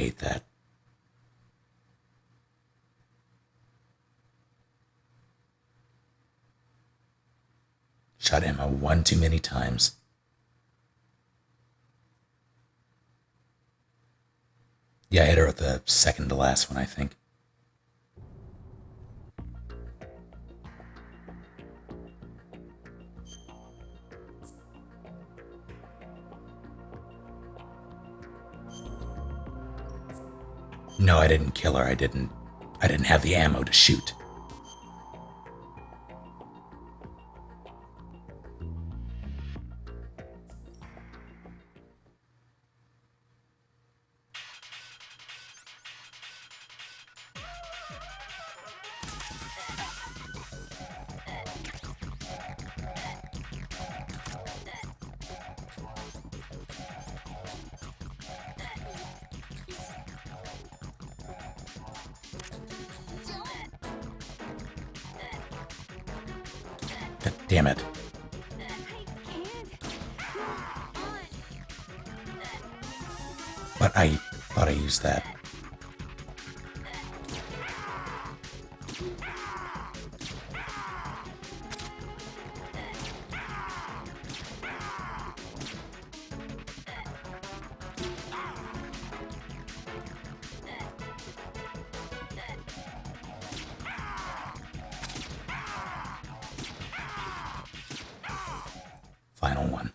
hate that. Shot ammo one too many times. Yeah, I hit her with the second to last one, I think. No, I didn't kill her. I didn't have the ammo to shoot. God damn it. But I thought I used that. Final one.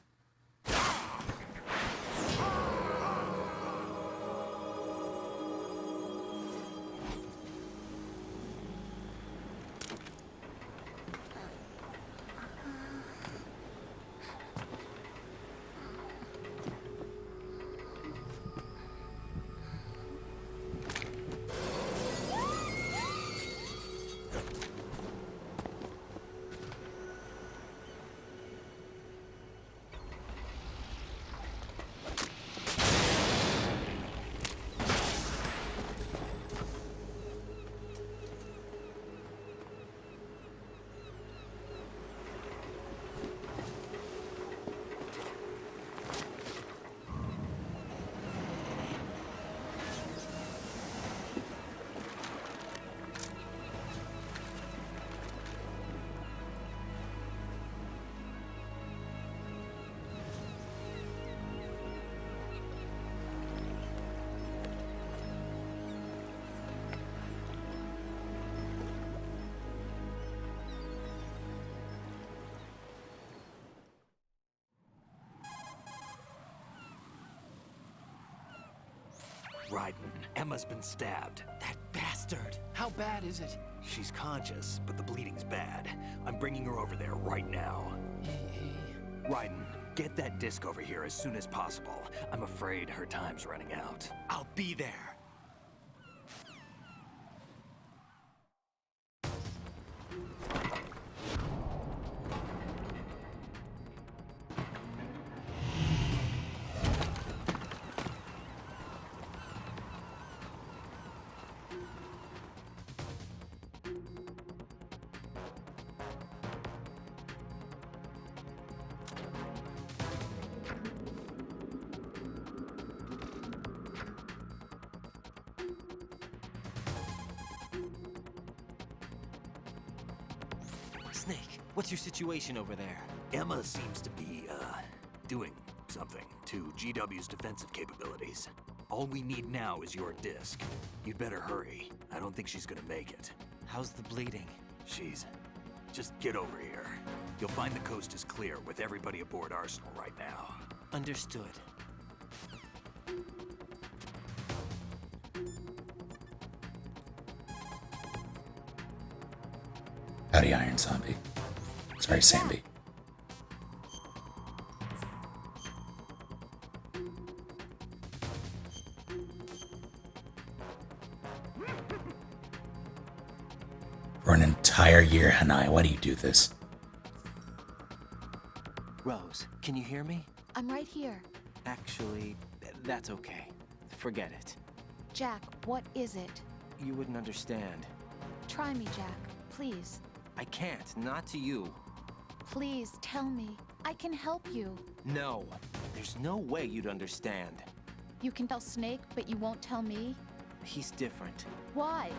Raiden, Emma's been stabbed. That bastard! How bad is it? She's conscious, but the bleeding's bad. I'm bringing her over there right now. Raiden, get that disc over here as soon as possible. I'm afraid her time's running out. I'll be there. Snake, what's your situation over there? Emma seems to be, doing something to GW's defensive capabilities. All we need now is your disc. You'd better hurry. I don't think she's gonna make it. How's the bleeding? Just get over here. You'll find the coast is clear with everybody aboard Arsenal right now. Understood. Howdy, Iron Zombie. Sorry, Sambi. For an entire year, Hanai, why do you do this? Rose, can you hear me? I'm right here. Actually, that's okay. Forget it. Jack, what is it? You wouldn't understand. Try me, Jack. Please. I can't, not to you. Please, tell me. I can help you. No, there's no way you'd understand. You can tell Snake, but you won't tell me? He's different. Why?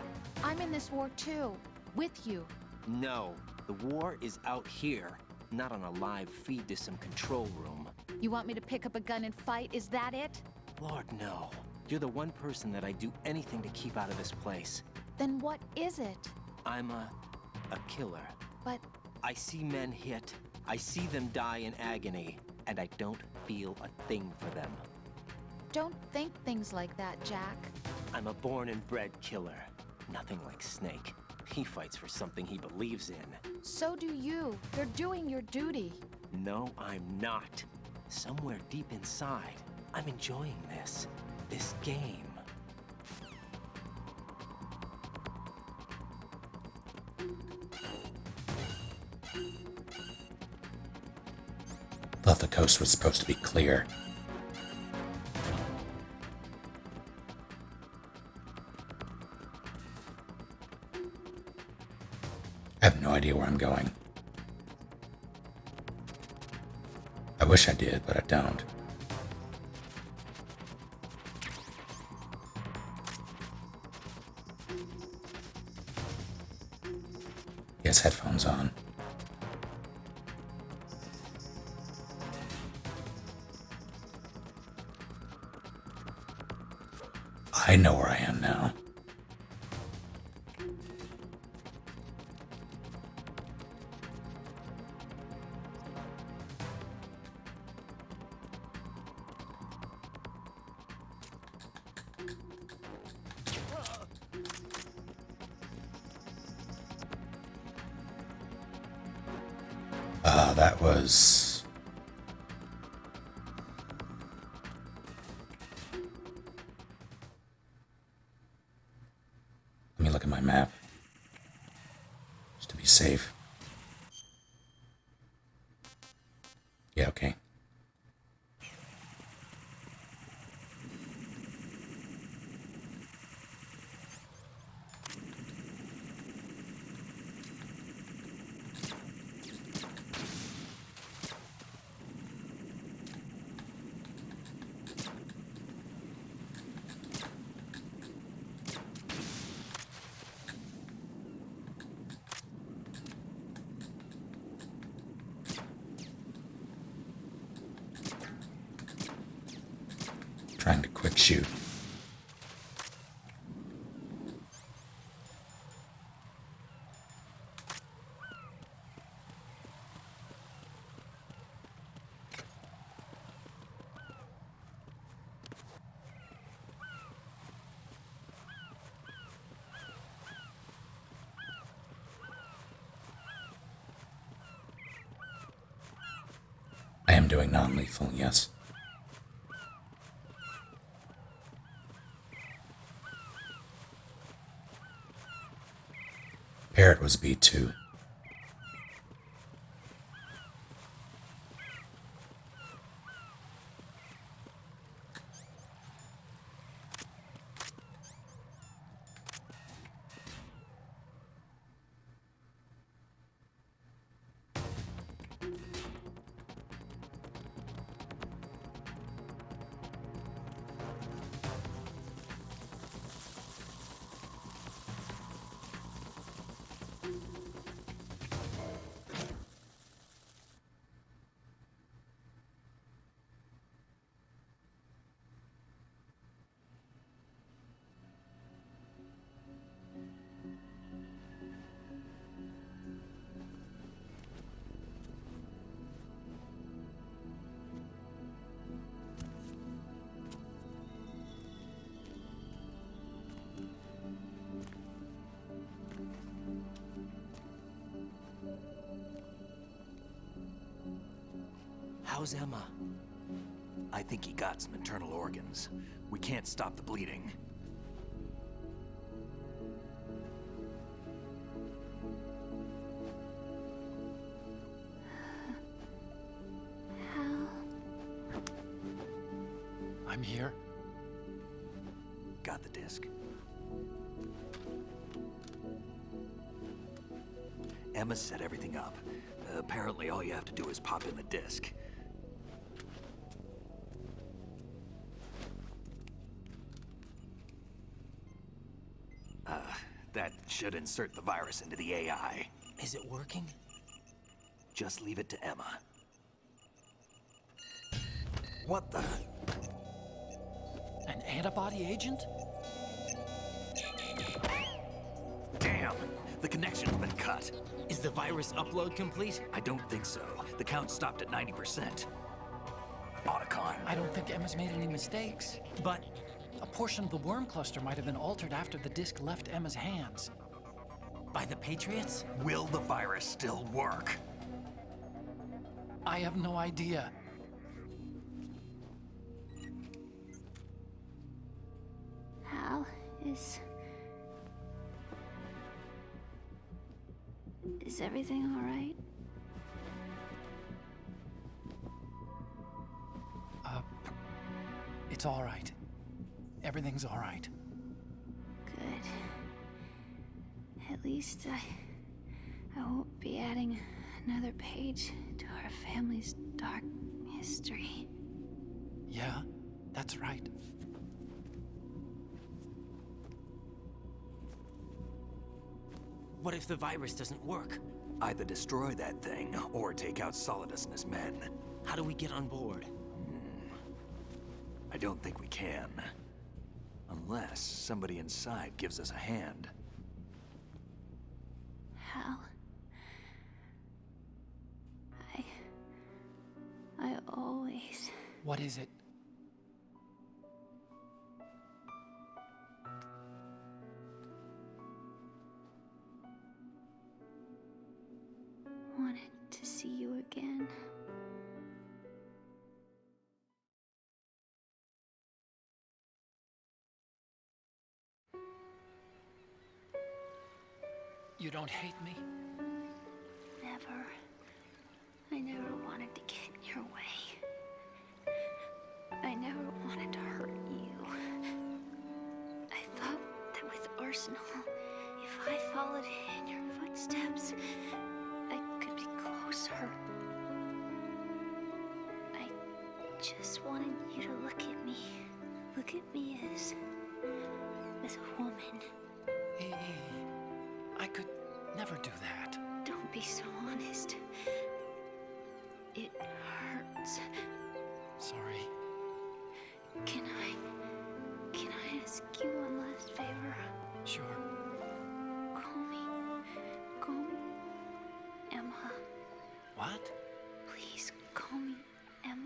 I'm in this war too. With you. No, the war is out here, not on a live feed to some control room. You want me to pick up a gun and fight? Is that it? Lord, no. You're the one person that I'd do anything to keep out of this place. Then what is it? I'm a killer. But I see men hit, I see them die in agony, and I don't feel a thing for them. don't think things like that, Jack. I'm a born and bred killer. Nothing like Snake. He fights for something he believes in. So do you. You're doing your duty. No, I'm not. Somewhere deep inside, I'm enjoying this game. Thought the coast was supposed to be clear. I have no idea where I'm going. I wish I did, but I don't. He has headphones on. I know where I am now. That was... Let me look at my map, just to be safe. Yeah, okay. Trying to quick shoot. I am doing non-lethal, yes. Parrot was B2. How's Emma? I think he got some internal organs. We can't stop the bleeding. How? I'm here. Got the disc. Emma set everything up. Apparently all you have to do is pop in the disc. That should insert the virus into the AI. Is it working? Just leave it to Emma. What the? An antibody agent? Damn! The connection's been cut. Is the virus upload complete? I don't think so. The count stopped at 90%. Otacon. I don't think Emma's made any mistakes. But A portion of the worm cluster might have been altered after the disk left Emma's hands. by the Patriots? Will the virus still work? I have no idea. Hal, is everything all right? It's all right. Everything's all right. Good. At least I won't be adding another page to our family's dark history. Yeah, that's right. What if the virus doesn't work? Either destroy that thing, or take out Solidus and his men. How do we get on board? I don't think we can. Unless somebody inside gives us a hand. Hal, I always... What is it? wanted to see you again. You don't hate me? Never. I never wanted to get in your way. I never wanted to hurt you. I thought that with Arsenal, if I followed in your footsteps, I could be closer. I just wanted you to look at me. Look at me as a woman. E.E., I could never do that. Don't be so honest. It hurts. Sorry. Can I ask you one last favor? Sure. Call me Emma. What? Please call me Emma.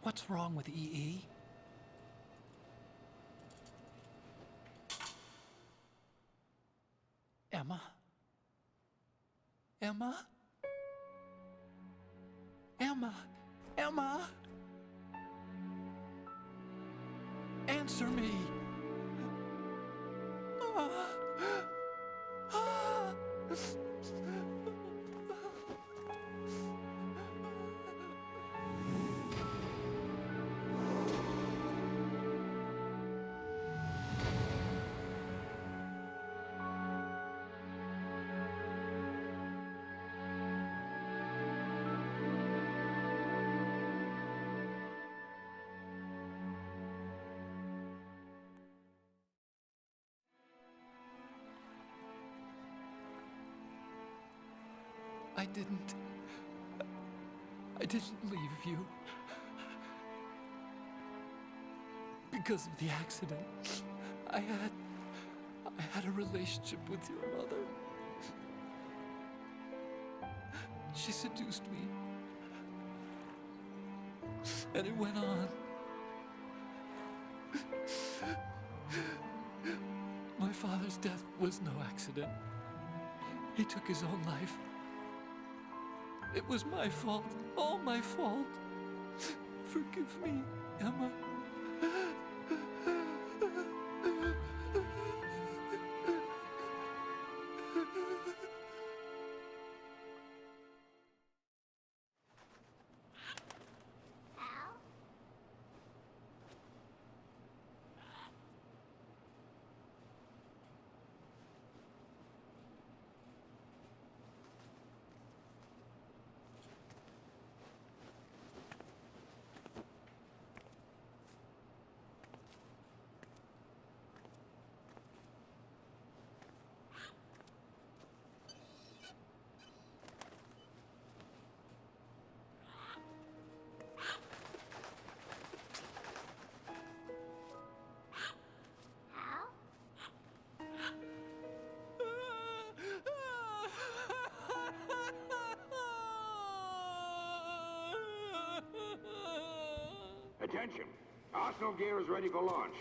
What's wrong with E.E.? Emma? Emma? Emma? Emma? Answer me! I didn't leave you. Because of the accident, I had a relationship with your mother. She seduced me. And it went on. My father's death was no accident. He took his own life. It was my fault, all my fault. Forgive me, Emma. Attention. Arsenal gear is ready for launch.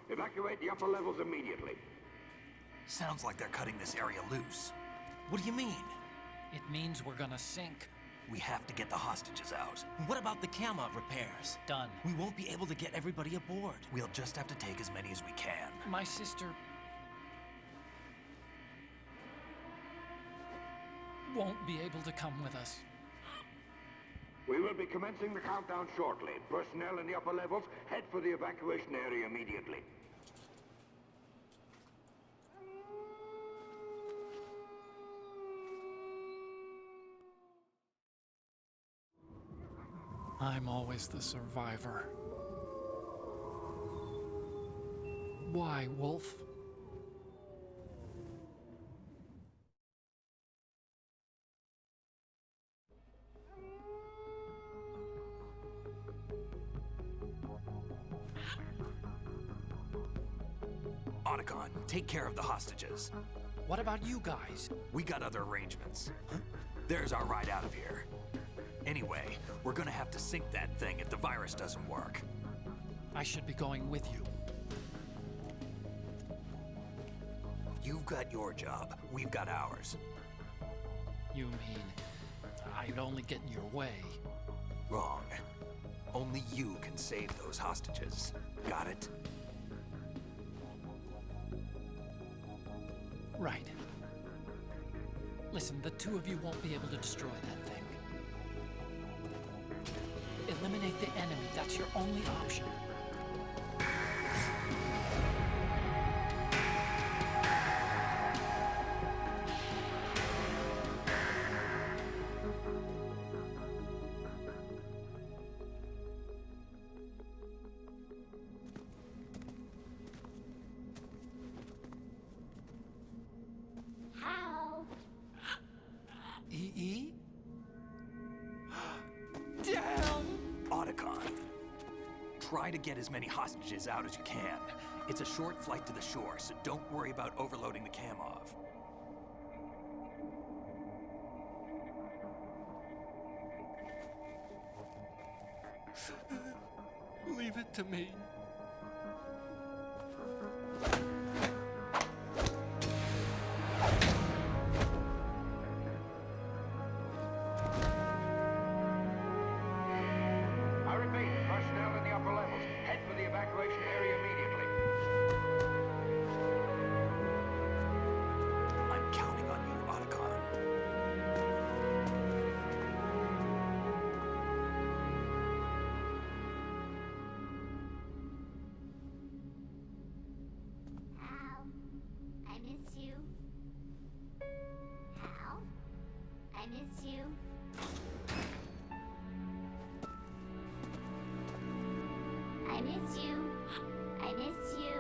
Evacuate the upper levels immediately. Sounds like they're cutting this area loose. What do you mean? It means we're gonna sink. We have to get the hostages out. What about the camo repairs? Done. We won't be able to get everybody aboard. We'll just have to take as many as we can. My sister won't be able to come with us. We will be commencing the countdown shortly. Personnel in the upper levels, head for the evacuation area immediately. I'm always the survivor. Why, Wolf? Otacon, take care of the hostages. What about you guys? We got other arrangements. There's our ride out of here. Anyway, we're gonna have to sink that thing if the virus doesn't work. I should be going with you. You've got your job, we've got ours. You mean I'd only get in your way? Wrong. Only you can save those hostages. Got it? Right. Listen, the two of you won't be able to destroy that thing. Eliminate the enemy. That's your only option. E.E? Damn! Otacon. Try to get as many hostages out as you can. It's a short flight to the shore, so don't worry about overloading the Kamov. Leave it to me. I repeat, personnel in the upper levels, head for the evacuation area immediately. I'm counting on you, Otacon. Hal, I miss you. Hal, I miss you. I miss you. I miss you.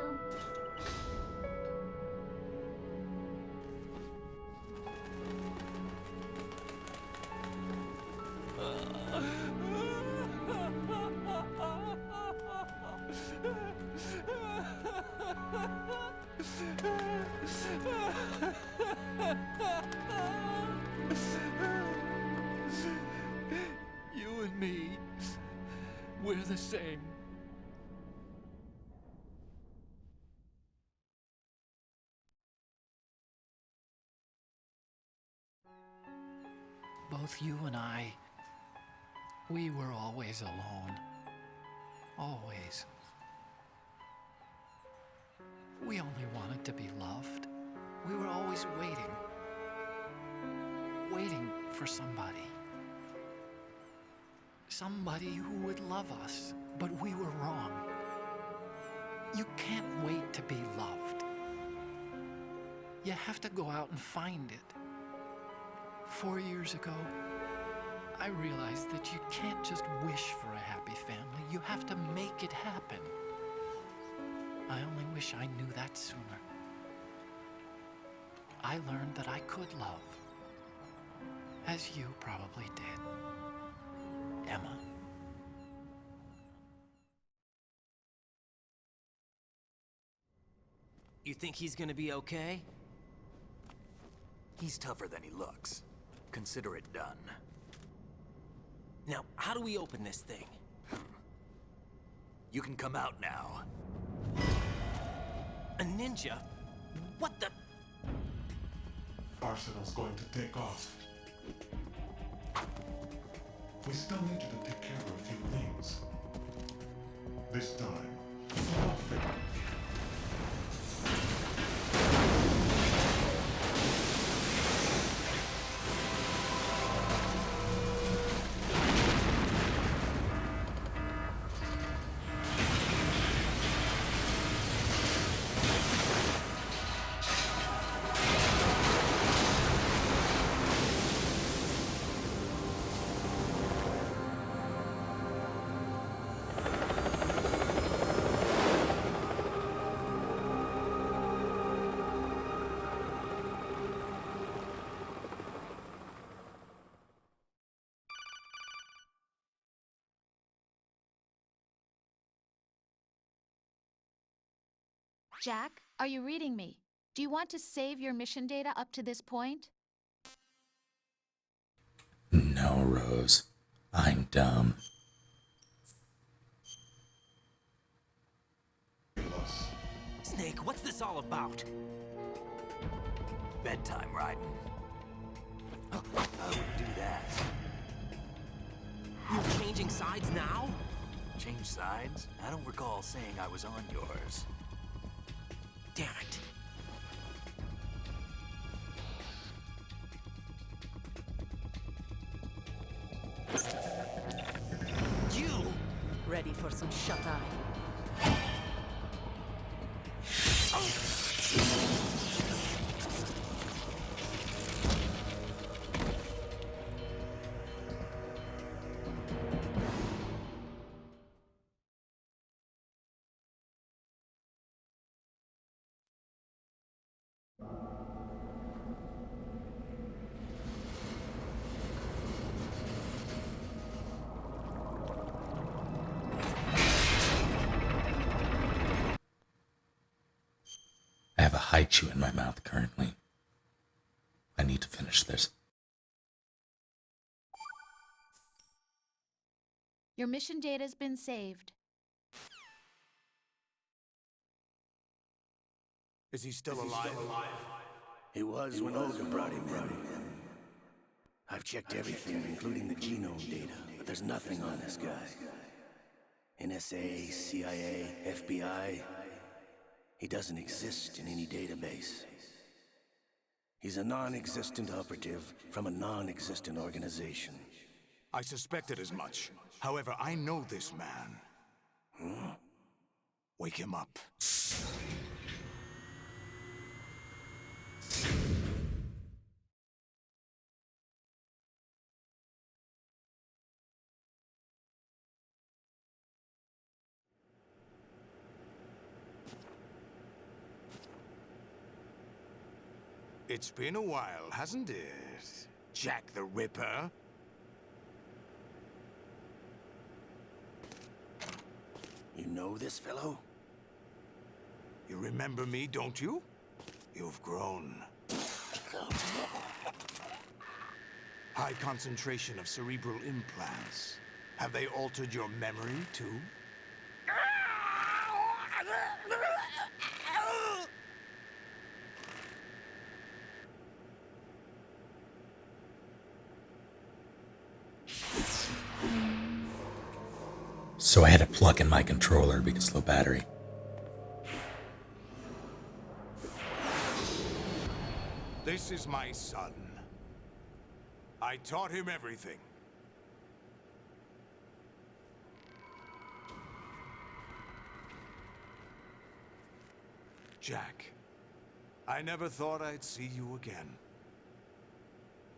You and me, we're the same. Both you and I, we were always alone. Always. We only wanted to be loved. We were always waiting. Waiting for somebody. Somebody who would love us, but we were wrong. You can't wait to be loved. You have to go out and find it. 4 years ago, I realized that you can't just wish for a happy family. You have to make it happen. I only wish I knew that sooner. I learned that I could love, as you probably did, Emma. You think he's gonna be okay? He's tougher than he looks. Consider it done. Now, how do we open this thing? You can come out now. A ninja? What the? Arsenal's going to take off. We still need you to take care of a few things. This time, without fail. Jack, are you reading me? Do you want to save your mission data up to this point? No, Rose. I'm dumb. Snake, what's this all about? Bedtime, Raiden. I would do that. You're changing sides now? Change sides? I don't recall saying I was on yours. Damn it. You! Ready for some shut-eye? I have a haichu in my mouth currently. I need to finish this. Your mission data's been saved. Is he still alive? He was when Olga brought him in. I've checked everything, including the genome data, but there's nothing on this guy. NSA, CIA, FBI. He doesn't exist in any database. He's a non-existent operative from a non-existent organization. I suspected as much. However, I know this man. Huh? Wake him up. It's been a while, hasn't it? Jack the Ripper? You know this fellow? You remember me, don't you? You've grown. High concentration of cerebral implants. Have they altered your memory, too? So I had to plug in my controller because low battery. This is my son. I taught him everything. Jack, I never thought I'd see you again.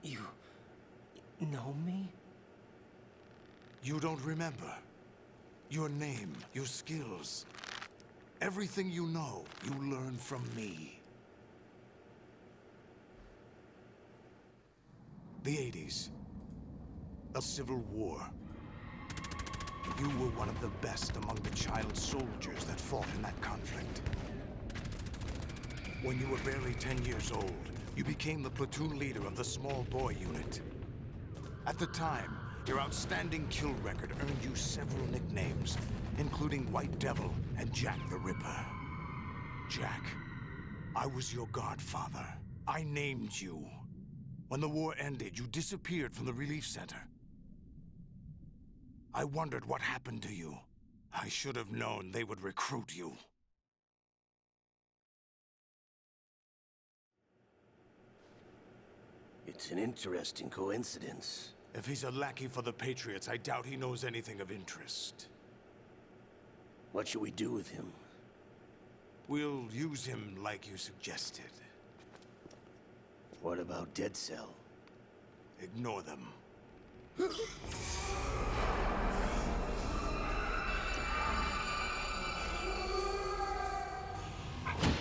You know me? You don't remember. Your name, your skills. Everything you know, you learned from me. The 80s. A civil war. You were one of the best among the child soldiers that fought in that conflict. When you were barely 10 years old, you became the platoon leader of the small boy unit. At the time, your outstanding kill record earned you several nicknames, including White Devil and Jack the Ripper. Jack, I was your godfather. I named you. When the war ended, you disappeared from the relief center. I wondered what happened to you. I should have known they would recruit you. It's an interesting coincidence. If he's a lackey for the Patriots, I doubt he knows anything of interest. What should we do with him? We'll use him like you suggested. What about Dead Cell? Ignore them.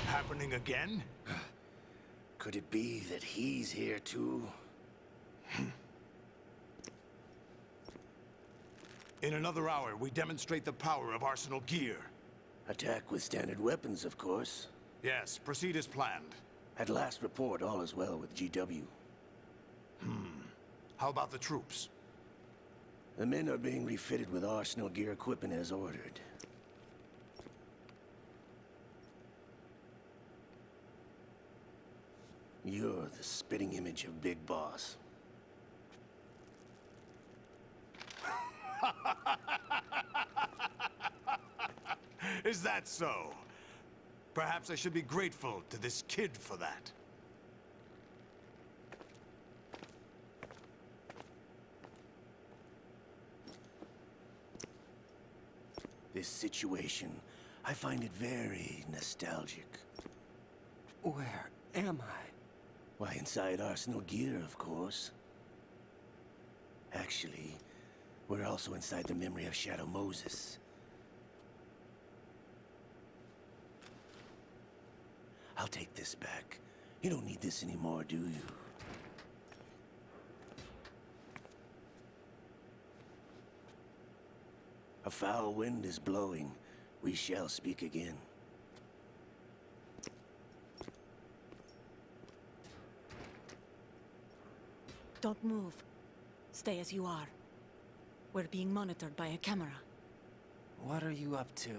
Happening again? Could it be that he's here too? In another hour, we demonstrate the power of Arsenal gear. Attack with standard weapons, of course. Yes, proceed as planned. At last report, all is well with GW. How about the troops? The men are being refitted with Arsenal gear equipment as ordered. You're the spitting image of Big Boss. Is that so? Perhaps I should be grateful to this kid for that. This situation, I find it very nostalgic. Where am I? Why, inside Arsenal gear, of course. Actually, we're also inside the memory of Shadow Moses. I'll take this back. You don't need this anymore, do you? A foul wind is blowing. We shall speak again. Don't move. Stay as you are. We're being monitored by a camera. What are you up to?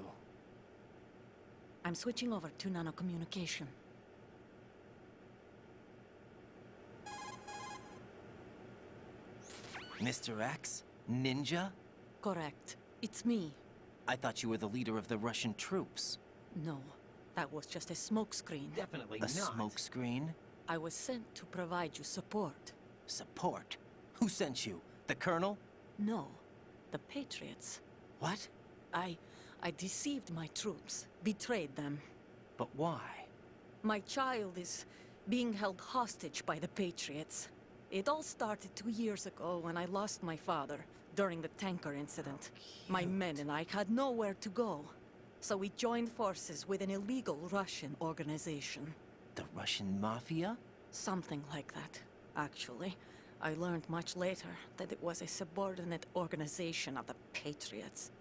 I'm switching over to nanocommunication. Mr. X? Ninja? Correct. It's me. I thought you were the leader of the Russian troops. No, that was just a smokescreen. Definitely not. A smokescreen? I was sent to provide you support. Support? Who sent you? The Colonel? No, the Patriots. What? I deceived my troops, betrayed them. But why? My child is being held hostage by the Patriots. It all started 2 years ago when I lost my father during the tanker incident. My men and I had nowhere to go. So we joined forces with an illegal Russian organization. The Russian Mafia? Something like that, actually. I learned much later that it was a subordinate organization of the Patriots.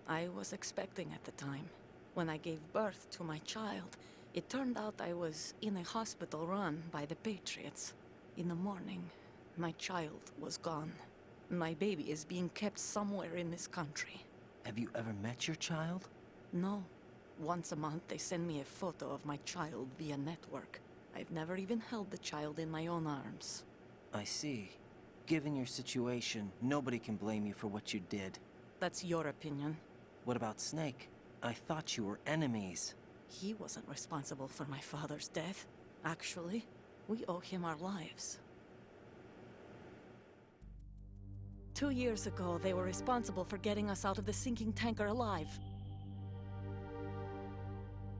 I was expecting at the time. When I gave birth to my child, it turned out I was in a hospital run by the Patriots. In the morning, my child was gone. My baby is being kept somewhere in this country. Have you ever met your child? No. Once a month, they send me a photo of my child via network. I've never even held the child in my own arms. I see. Given your situation, nobody can blame you for what you did. That's your opinion. What about Snake? I thought you were enemies. He wasn't responsible for my father's death. Actually, we owe him our lives. 2 years ago, they were responsible for getting us out of the sinking tanker alive.